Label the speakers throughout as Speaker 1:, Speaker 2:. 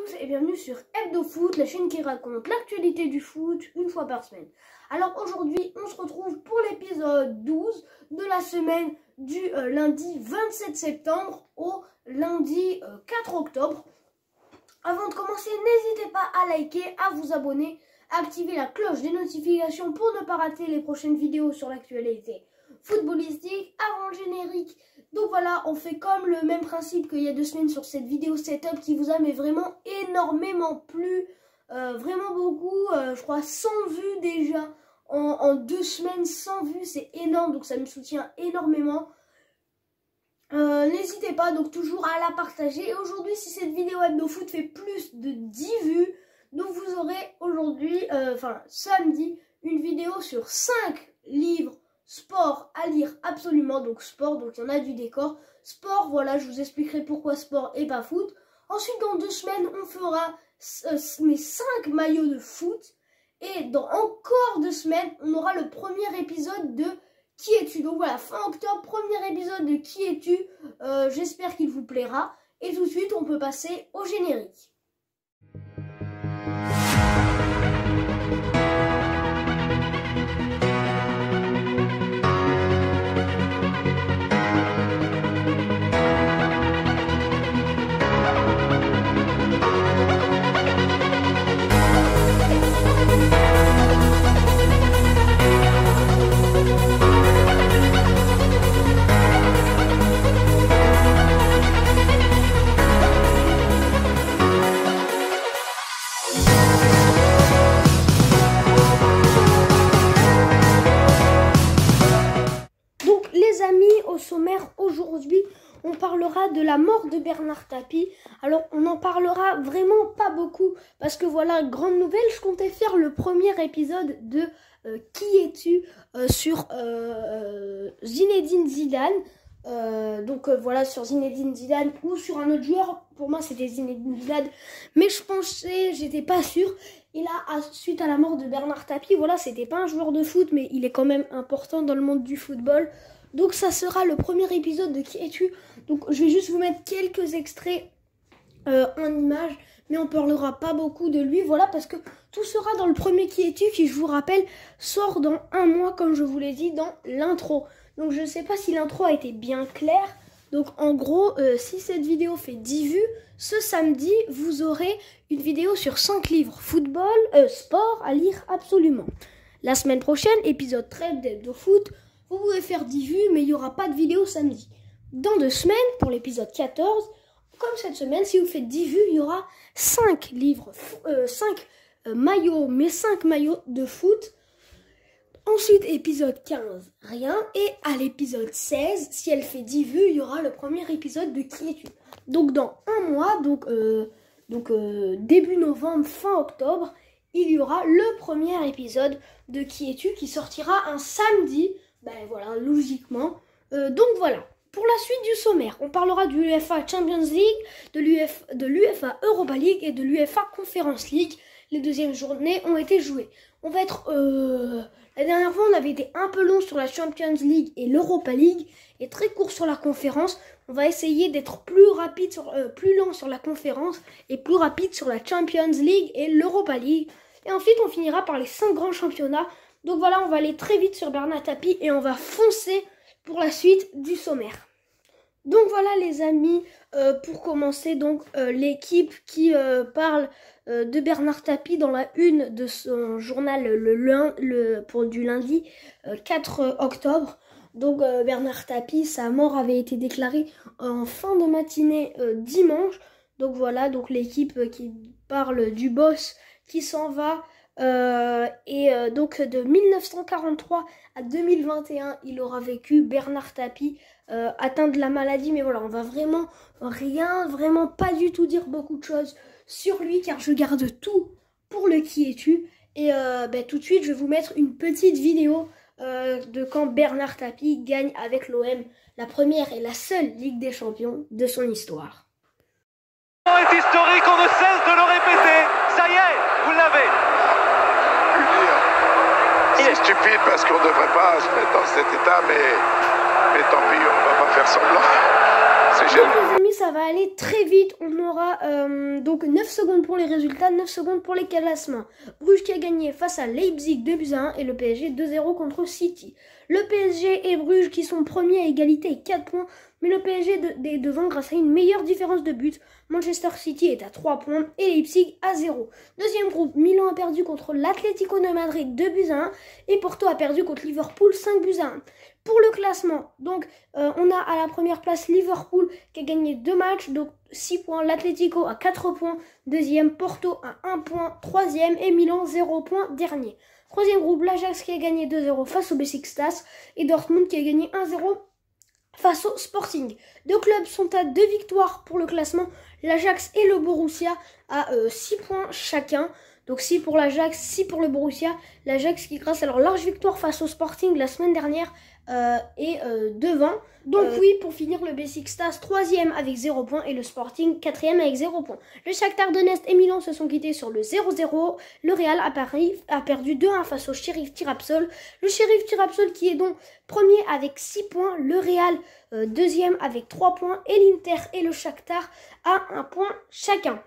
Speaker 1: tous et bienvenue sur Hebdo Foot, la chaîne qui raconte l'actualité du foot une fois par semaine. Alors aujourd'hui, on se retrouve pour l'épisode 12 de la semaine du lundi 27 septembre au lundi 4 octobre. Avant de commencer, n'hésitez pas à liker, à vous abonner, à activer la cloche des notifications pour ne pas rater les prochaines vidéos sur l'actualité footballistique avant le générique. Donc voilà, on fait comme le même principe qu'il y a 2 semaines sur cette vidéo setup qui vous a mais vraiment énormément plu. Vraiment beaucoup, je crois 100 vues déjà en 2 semaines, 100 vues, c'est énorme, donc ça me soutient énormément. N'hésitez pas donc toujours à la partager. Et aujourd'hui, si cette vidéo Hebdo Foot fait plus de 10 vues, donc vous aurez aujourd'hui, samedi, une vidéo sur 5 livres sport à lire absolument. Donc sport, donc il y en a du décor. Sport, voilà, je vous expliquerai pourquoi sport et pas foot. Ensuite, dans 2 semaines, on fera mes 5 maillots de foot. Et dans encore 2 semaines, on aura le premier épisode de Qui es-tu? Donc voilà, fin octobre, premier épisode de Qui es-tu? J'espère qu'il vous plaira. Et tout de suite, on peut passer au générique. Au sommaire aujourd'hui, on parlera de la mort de Bernard Tapie. Alors on en parlera vraiment pas beaucoup parce que voilà, grande nouvelle, je comptais faire le premier épisode de Qui es-tu sur Zinedine Zidane. Voilà, sur Zinedine Zidane ou sur un autre joueur. Pour moi c'était Zinedine Zidane, mais j'étais pas sûre. Et là, suite à la mort de Bernard Tapie, voilà, c'était pas un joueur de foot, mais il est quand même important dans le monde du football. Donc ça sera le premier épisode de Qui es-tu? Donc je vais juste vous mettre quelques extraits en images, mais on parlera pas beaucoup de lui, voilà, parce que tout sera dans le premier Qui es-tu qui, je vous rappelle, sort dans 1 mois, comme je vous l'ai dit, dans l'intro. Donc je ne sais pas si l'intro a été bien claire. Donc en gros, si cette vidéo fait 10 vues, ce samedi, vous aurez une vidéo sur 5 livres sport à lire absolument. La semaine prochaine, épisode 13 d'Hebdo Foot. Vous pouvez faire 10 vues, mais il n'y aura pas de vidéo samedi. Dans 2 semaines, pour l'épisode 14, comme cette semaine, si vous faites 10 vues, il y aura 5 livres, 5 maillots, mais 5 maillots de foot. Ensuite, épisode 15, rien. Et à l'épisode 16, si elle fait 10 vues, il y aura le premier épisode de Qui es-tu? Donc dans 1 mois, début novembre, fin octobre, il y aura le premier épisode de Qui es-tu qui sortira un samedi. Ben voilà, logiquement. Donc voilà, pour la suite du sommaire, on parlera du UEFA Champions League, de l'UEFA Europa League et de l'UEFA Conference League. Les 2e journées ont été jouées. On va être... la dernière fois, on avait été un peu long sur la Champions League et l'Europa League et très court sur la conférence. On va essayer d'être plus lent sur la conférence et plus rapide sur la Champions League et l'Europa League. Et ensuite, on finira par les 5 grands championnats. Donc voilà, on va aller très vite sur Bernard Tapie et on va foncer pour la suite du sommaire. Donc voilà les amis, pour commencer, donc l'équipe qui parle de Bernard Tapie dans la une de son journal du lundi 4 octobre. Donc Bernard Tapie, sa mort avait été déclarée en fin de matinée dimanche. Donc voilà, donc l'équipe qui parle du boss qui s'en va. Donc de 1943 à 2021, il aura vécu Bernard Tapie, atteint de la maladie. Mais voilà, on va vraiment pas du tout dire beaucoup de choses sur lui, car je garde tout pour le Qui es-tu. Et tout de suite, je vais vous mettre une petite vidéo de quand Bernard Tapie gagne avec l'OM la première et la seule Ligue des Champions de son histoire.
Speaker 2: Est historique, on ne cesse de le répéter. Ça y est, vous l'avez.
Speaker 3: C'est stupide parce qu'on ne devrait pas se mettre dans cet état, mais Mais tant pis, on va pas faire semblant. C'est
Speaker 1: Donc
Speaker 3: gênant.
Speaker 1: les amis, ça va aller très vite. On aura donc 9 secondes pour les résultats, 9 secondes pour les classements. Bruges qui a gagné face à Leipzig 2-1 et le PSG 2-0 contre City. Le PSG et Bruges qui sont premiers à égalité avec 4 points, mais le PSG est devant grâce à une meilleure différence de but. Manchester City est à 3 points et Leipzig à 0. Deuxième groupe, Milan a perdu contre l'Atlético de Madrid 2-1 et Porto a perdu contre Liverpool 5-1. Pour le classement, donc on a à la première place Liverpool qui a gagné 2 matchs, donc 6 points, l'Atlético à 4 points, deuxième Porto à 1 point, troisième et Milan 0 points, dernier. Troisième groupe, l'Ajax qui a gagné 2-0 face au Beşiktaş et Dortmund qui a gagné 1-0 face au Sporting. Deux clubs sont à 2 victoires pour le classement, l'Ajax et le Borussia à 6 points chacun. Donc 6 pour l'Ajax, 6 pour le Borussia. L'Ajax qui grâce à leur large victoire face au Sporting la semaine dernière est devant. Donc oui, pour finir, le Beşiktaş 3e avec 0 points et le Sporting 4e avec 0 points. Le Shakhtar Donetsk et Milan se sont quittés sur le 0-0. Le Real à Paris a perdu 2-1 face au Sheriff Tiraspol. Le Sheriff Tiraspol qui est donc premier avec 6 points. Le Real deuxième avec 3 points. Et l'Inter et le Shakhtar à 1 point chacun.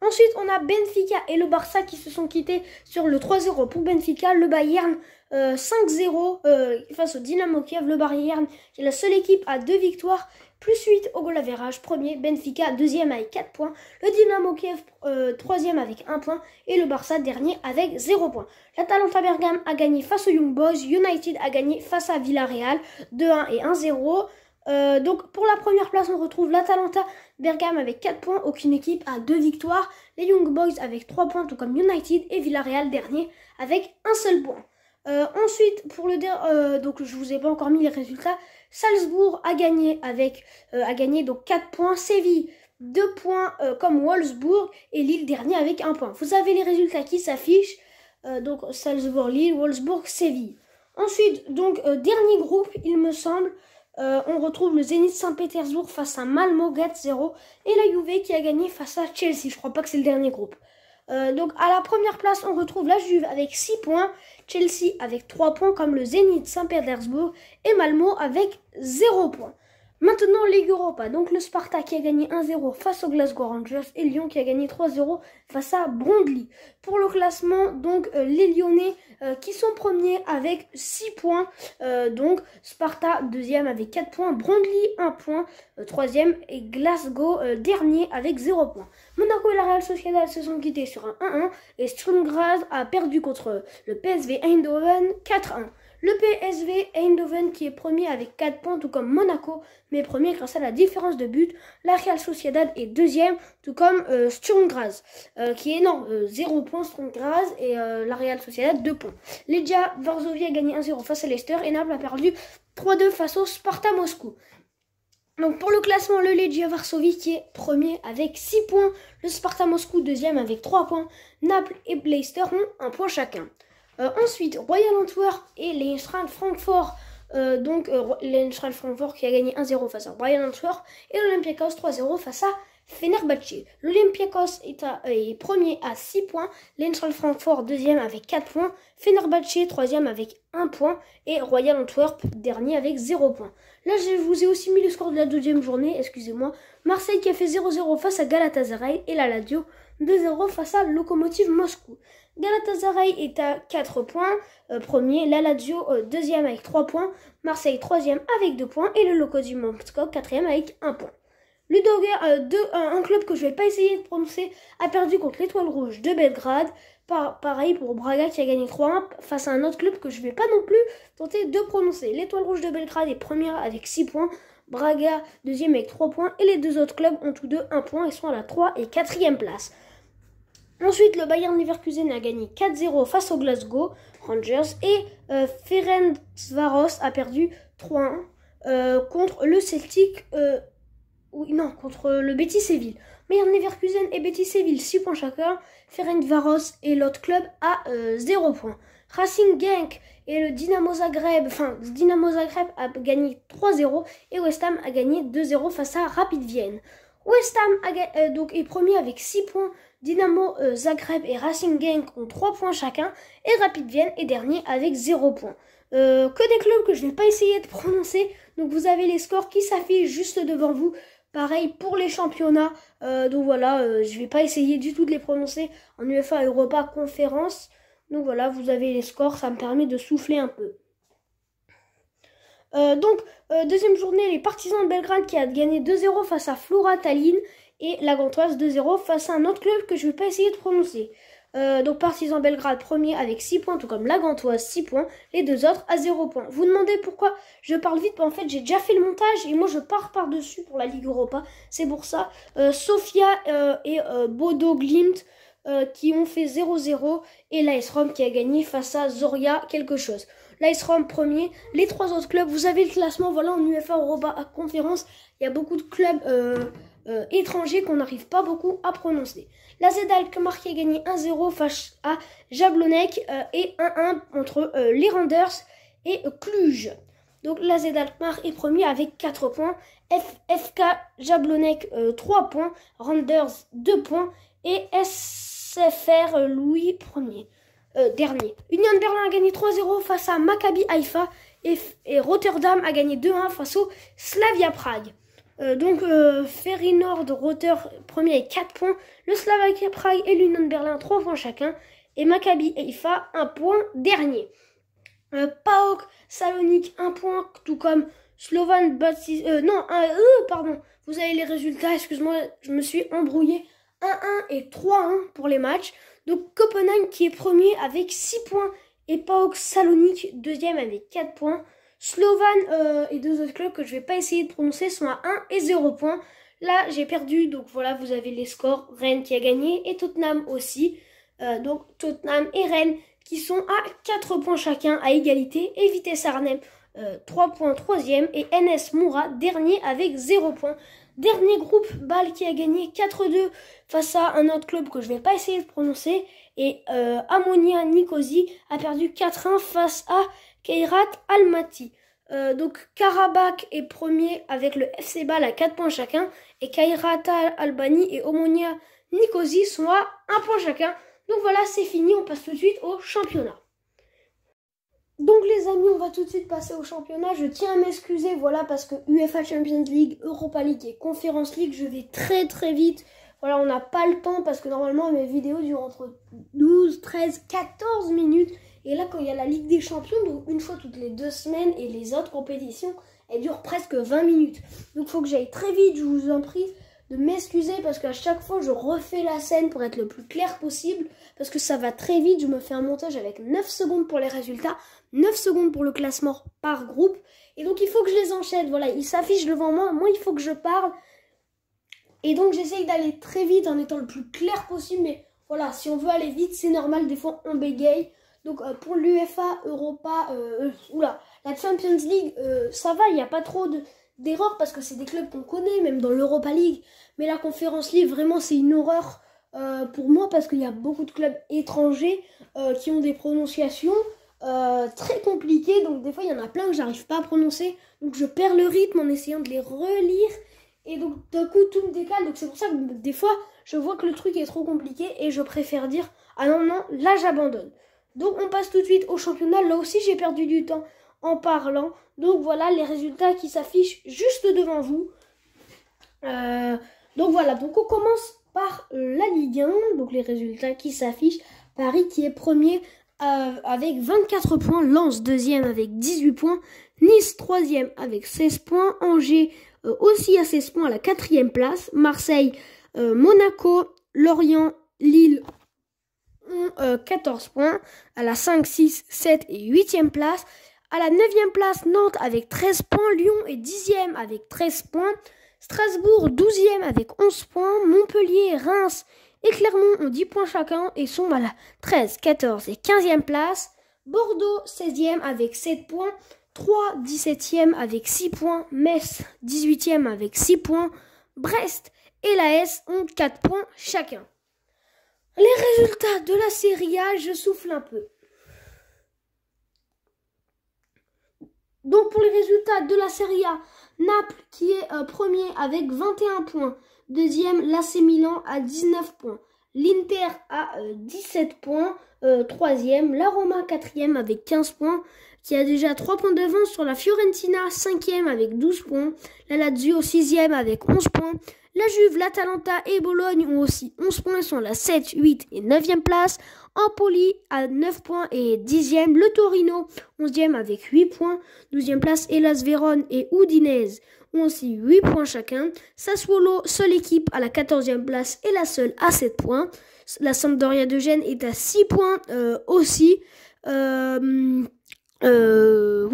Speaker 1: Ensuite, on a Benfica et le Barça qui se sont quittés sur le 3-0 pour Benfica. Le Bayern 5-0 face au Dynamo Kiev. Le Bayern est la seule équipe à 2 victoires, plus 8 au goal average. Premier, Benfica, deuxième avec 4 points. Le Dynamo Kiev, troisième avec 1 point. Et le Barça, dernier avec 0 points. L'Atalanta Bergame a gagné face aux Young Boys. United a gagné face à Villarreal 2-1 et 1-0. Donc pour la première place on retrouve l'Atalanta Bergame avec 4 points, aucune équipe a 2 victoires, les Young Boys avec 3 points tout comme United et Villarreal dernier avec un seul point. Ensuite pour le donc je vous ai pas encore mis les résultats, Salzbourg a gagné donc 4 points, Séville 2 points comme Wolfsburg et Lille dernier avec 1 point. Vous avez les résultats qui s'affichent, donc Salzbourg, Lille, Wolfsburg, Séville. Ensuite donc dernier groupe il me semble. On retrouve le Zénith Saint-Pétersbourg face à Malmö 4-0 et la Juve qui a gagné face à Chelsea. Je crois pas que c'est le dernier groupe. Donc à la première place on retrouve la Juve avec 6 points, Chelsea avec 3 points comme le Zénith Saint-Pétersbourg et Malmö avec 0 points. Maintenant Ligue Europa, donc le Sparta qui a gagné 1-0 face aux Glasgow Rangers et Lyon qui a gagné 3-0 face à Brondby. Pour le classement, donc les Lyonnais qui sont premiers avec 6 points, donc Sparta deuxième avec 4 points, Brondby 1 point, troisième et Glasgow dernier avec 0 points. Monaco et la Real Sociedad se sont quittés sur un 1-1 et Sturm Graz a perdu contre le PSV Eindhoven 4-1. Le PSV Eindhoven qui est premier avec 4 points tout comme Monaco, mais premier grâce à la différence de but. La Real Sociedad est deuxième tout comme Sturm Graz qui est 0 points Sturm Graz et la Real Sociedad 2 points. Legia Varsovie a gagné 1-0 face à Leicester et Naples a perdu 3-2 face au Sparta Moscou. Donc pour le classement, le Legia Varsovie qui est premier avec 6 points, le Sparta Moscou deuxième avec 3 points, Naples et Leicester ont 1 point chacun. Ensuite, Royal Antwerp et l'Eintracht Francfort. L'Eintracht Francfort qui a gagné 1-0 face à Royal Antwerp et l'Olympiakos 3-0 face à Fenerbahçe. L'Olympiakos est premier à 6 points, l'Eintracht Francfort deuxième avec 4 points, Fenerbahçe troisième avec 1 point et Royal Antwerp dernier avec 0 points. Là, je vous ai aussi mis le score de la deuxième journée, excusez-moi. Marseille qui a fait 0-0 face à Galatasaray et la Lazio 2-0 face à Lokomotiv Moscou. Galatasaray est à 4 points, premier, la Lazio deuxième avec 3 points, Marseille troisième avec 2 points et le Lokomotiv Moscou quatrième avec 1 point. Ludogorets, un club que je vais pas essayer de prononcer, a perdu contre l'Étoile Rouge de Belgrade. Pareil pour Braga qui a gagné 3-1 face à un autre club que je vais pas non plus tenter de prononcer. L'Étoile Rouge de Belgrade est première avec 6 points, Braga deuxième avec 3 points et les deux autres clubs ont tous deux 1 point et sont à la 3 et 4e place. Ensuite, le Bayern Leverkusen a gagné 4-0 face aux Glasgow Rangers et Ferencváros a perdu 3-1 contre le Celtic, contre le Betis Séville. Bayern Leverkusen et Betis Séville 6 points chacun, Ferencváros et l'autre club à 0 points. Racing Genk et le Dynamo Zagreb a gagné 3-0 et West Ham a gagné 2-0 face à Rapid Vienne. West Ham donc est premier avec 6 points, Dynamo Zagreb et Racing Genk ont 3 points chacun et Rapid Vienne est dernier avec 0 points. que des clubs que je vais pas essayer de prononcer. Donc vous avez les scores qui s'affichent juste devant vous. Pareil pour les championnats. Donc voilà, je vais pas essayer du tout de les prononcer en UEFA Europa Conférence. Donc voilà, vous avez les scores, ça me permet de souffler un peu. Deuxième journée, les Partisans de Belgrade qui a gagné 2-0 face à Flora Tallinn et la Gantoise 2-0 face à un autre club que je vais pas essayer de prononcer. Donc Partizan Belgrade premier avec 6 points, tout comme la Gantoise 6 points, les deux autres à 0 points. Vous demandez pourquoi je parle vite, en fait j'ai déjà fait le montage et moi je pars par-dessus pour la Ligue Europa, c'est pour ça. Sofia et Bodo Glimt qui ont fait 0-0 et l'AS Rome qui a gagné face à Zoria quelque chose. L'AS Rome premier, les trois autres clubs, vous avez le classement, voilà en UEFA Europa Conférence, il y a beaucoup de clubs étrangers qu'on n'arrive pas beaucoup à prononcer. La AZ Alkmaar qui a gagné 1-0 face à Jablonec et 1-1 entre les Randers et Cluj. Donc la AZ Alkmaar est premier avec 4 points, FK Jablonec 3 points, Randers 2 points et SFR Louis dernier. Union Berlin a gagné 3-0 face à Maccabi Haïfa et Rotterdam a gagné 2-1 face au Slavia Prague. Feyenoord Rotter premier avec 4 points, le Slavia Prague et l'Union Berlin 3 points chacun et Maccabi Haïfa 1 point dernier. PAOK Salonique 1 point, tout comme Slovan pardon, vous avez les résultats, excuse-moi, je me suis embrouillé. 1-1 et 3-1 pour les matchs. Donc Copenhague qui est premier avec 6 points et PAOK Salonique deuxième avec 4 points. Slovan et deux autres clubs que je vais pas essayer de prononcer sont à 1 et 0 points. Là j'ai perdu, donc voilà, vous avez les scores. Rennes qui a gagné et Tottenham aussi. Donc Tottenham et Rennes qui sont à 4 points chacun à égalité. Et Vitesse Arnhem 3 points troisième et NS Moura dernier avec 0 points. Dernier groupe, Bâle qui a gagné 4-2 face à un autre club que je vais pas essayer de prononcer. Et Ammonia Nicosie a perdu 4-1 face à Kairat Almaty. Donc Karabakh est premier avec le FC Bâle à 4 points chacun. Et Kairat Albany et Ammonia Nicosie sont à 1 point chacun. Donc voilà, c'est fini, on passe tout de suite au championnat. Donc les amis, on va tout de suite passer au championnat. Je tiens à m'excuser, voilà, parce que UEFA Champions League, Europa League et Conference League, je vais très très vite. Voilà, on n'a pas le temps parce que normalement mes vidéos durent entre 12, 13, 14 minutes. Et là, quand il y a la Ligue des Champions, donc une fois toutes les 2 semaines et les autres compétitions, elles durent presque 20 minutes. Donc il faut que j'aille très vite, je vous en prie de m'excuser parce qu'à chaque fois je refais la scène pour être le plus clair possible parce que ça va très vite. Je me fais un montage avec 9 secondes pour les résultats, 9 secondes pour le classement par groupe et donc il faut que je les enchaîne. Voilà, ils s'affichent devant moi, il faut que je parle et donc j'essaye d'aller très vite en étant le plus clair possible, mais voilà, si on veut aller vite c'est normal, des fois on bégaye. Donc pour l'UEFA Europa, la Champions League, ça va, il n'y a pas trop d'erreurs parce que c'est des clubs qu'on connaît, même dans l'Europa League. Mais la Conference League, vraiment, c'est une horreur pour moi parce qu'il y a beaucoup de clubs étrangers qui ont des prononciations très compliquées. Donc des fois, il y en a plein que j'arrive pas à prononcer. Donc je perds le rythme en essayant de les relire. Et donc d'un coup, tout me décale. Donc c'est pour ça que des fois, je vois que le truc est trop compliqué et je préfère dire « Ah non, là j'abandonne ». Donc on passe tout de suite au championnat. Là aussi, j'ai perdu du temps en parlant. Donc voilà les résultats qui s'affichent juste devant vous. Donc voilà, donc on commence par la Ligue 1. Donc les résultats qui s'affichent. Paris qui est premier avec 24 points. Lens deuxième avec 18 points. Nice troisième avec 16 points. Angers aussi à 16 points à la 4e place. Marseille, Monaco, Lorient, Lille ont 14 points à la 5, 6, 7 et 8e place. À la 9e place, Nantes avec 13 points. Lyon est 10e avec 13 points. Strasbourg 12e avec 11 points. Montpellier, Reims et Clermont ont 10 points chacun et sont à la 13, 14 et 15e place. Bordeaux 16e avec 7 points. Troyes 17e avec 6 points. Metz 18e avec 6 points. Brest et l'AS ont 4 points chacun. Les résultats de la Serie A, je souffle un peu. Donc pour les résultats de la Serie A, Naples qui est premier avec 21 points. Deuxième, l'AC Milan à 19 points. L'Inter à 17 points. 3e. La Roma 4e avec 15 points, qui a déjà 3 points d'avance sur la Fiorentina 5e avec 12 points. La Lazio 6e avec 11 points. La Juve, l'Atalanta et Bologne ont aussi 11 points, ils sont à la 7, 8 et 9e place. Empoli à 9 points et 10e. Le Torino 11e avec 8 points. 12e place, Hellas Vérone et Udinese ont aussi 8 points chacun. Sassuolo, seule équipe à la 14e place et la seule à 7 points. La Sampdoria de Gênes est à 6 points aussi. Oui,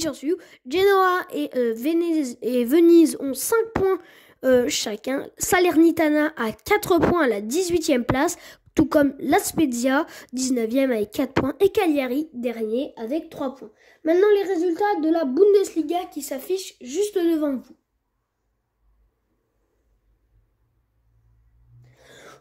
Speaker 1: j'en suis. Genoa et Venise ont 5 points chacun. Salernitana à 4 points à la 18e place, tout comme la Spezia 19e avec 4 points et Cagliari dernier avec 3 points. Maintenant les résultats de la Bundesliga qui s'affichent juste devant vous.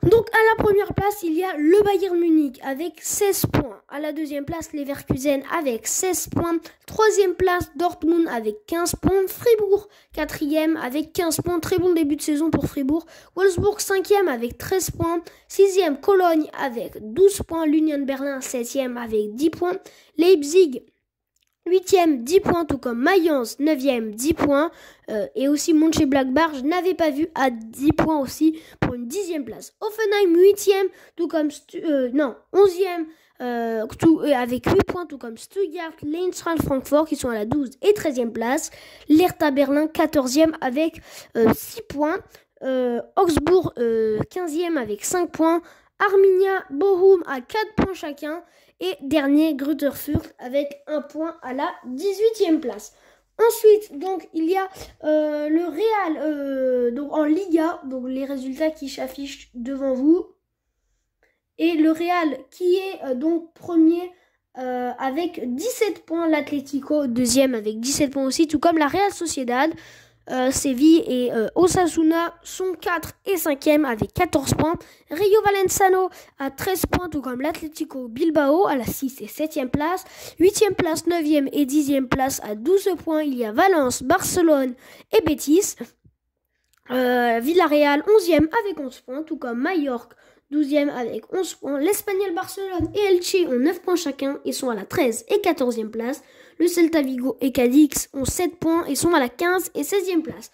Speaker 1: Donc à la première place, il y a le Bayern Munich avec 16 points. À la deuxième place, Leverkusen avec 16 points. Troisième place, Dortmund avec 15 points. Fribourg, quatrième avec 15 points. Très bon début de saison pour Fribourg. Wolfsburg, cinquième avec 13 points. Sixième, Cologne avec 12 points. L'Union Berlin, septième avec 10 points. Leipzig, 8e, 10 points, tout comme Mayence, 9e, 10 points. Et aussi Mönchengladbach, je n'avais pas vu, à 10 points aussi pour une 10e place. Hoffenheim, 8e, tout comme 11e, avec 8 points, tout comme Stuttgart, l'Eintracht Francfort qui sont à la 12 et 13e place. L'Hertha Berlin, 14e avec 6 points. Augsbourg, 15e avec 5 points. Arminia, Bochum à 4 points chacun. Et dernier, Grutterfurt avec 1 point à la 18e place. Ensuite, donc, il y a le Real donc en Liga, donc les résultats qui s'affichent devant vous. Et le Real qui est donc premier avec 17 points. L'Atlético deuxième avec 17 points aussi, tout comme la Real Sociedad. Séville et Osasuna sont 4 et 5e avec 14 points. Rayo Vallecano à 13 points, tout comme l'Atlético Bilbao à la 6 et 7e place. 8e place, 9e et 10e place à 12 points. Il y a Valence, Barcelone et Betis. Villarreal 11e avec 11 points, tout comme Mallorca 12e avec 11 points. L'Espagnol Barcelone et Elche ont 9 points chacun et sont à la 13 et 14e place. Le Celta Vigo et Cadix ont 7 points et sont à la 15 et 16e place.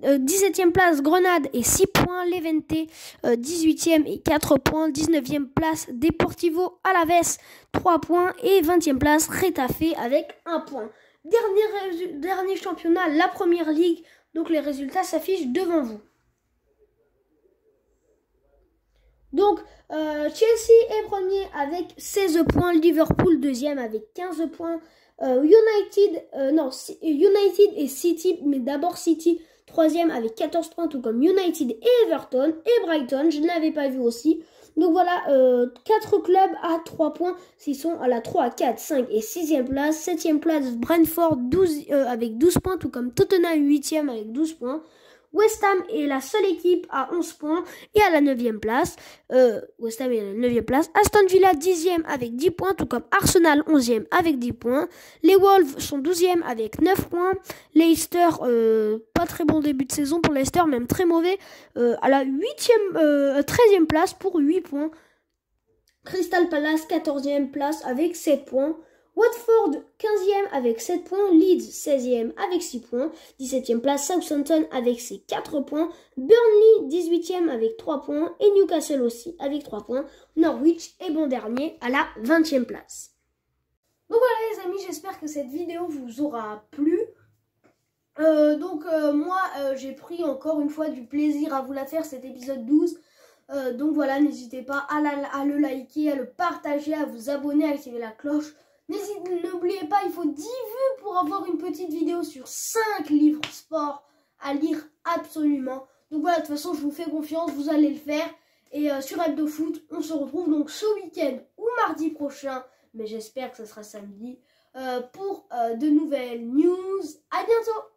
Speaker 1: 17e place, Grenade et 6 points. Levante, 18e et 4 points. 19e place, Deportivo Alavés, 3 points. Et 20e place, Retafe avec 1 point. Dernier championnat, la Première Ligue. Donc les résultats s'affichent devant vous. Donc, Chelsea est premier avec 16 points. Liverpool deuxième avec 15 points. United et City, mais d'abord City, troisième avec 14 points, tout comme United et Everton et Brighton, je ne l'avais pas vu aussi. Donc voilà, 4 clubs à 3 points, ils sont à la 3, 4, 5 et 6e place. 7e place, Brentford avec 12 points, tout comme Tottenham 8e avec 12 points. West Ham est la seule équipe à 11 points et à la 9e place. West Ham est à la 9e place. Aston Villa 10e avec 10 points, tout comme Arsenal 11e avec 10 points. Les Wolves sont 12e avec 9 points. Leicester, pas très bon début de saison pour Leicester, même très mauvais, à la 13e place pour 8 points. Crystal Palace 14e place avec 7 points. Watford 15e avec 7 points, Leeds 16e avec 6 points, 17e place Southampton avec ses 4 points, Burnley 18e avec 3 points et Newcastle aussi avec 3 points. Norwich est bon dernier à la 20e place. Donc voilà les amis, j'espère que cette vidéo vous aura plu. Moi j'ai pris encore une fois du plaisir à vous la faire, cet épisode 12. Donc voilà, n'hésitez pas à le liker, à le partager, à vous abonner, à activer la cloche. N'oubliez pas, il faut 10 vues pour avoir une petite vidéo sur 5 livres sport à lire absolument. Donc voilà, de toute façon, je vous fais confiance, vous allez le faire. Et sur HebdoFoot, on se retrouve donc ce week-end ou mardi prochain, mais j'espère que ce sera samedi, pour de nouvelles news. À bientôt!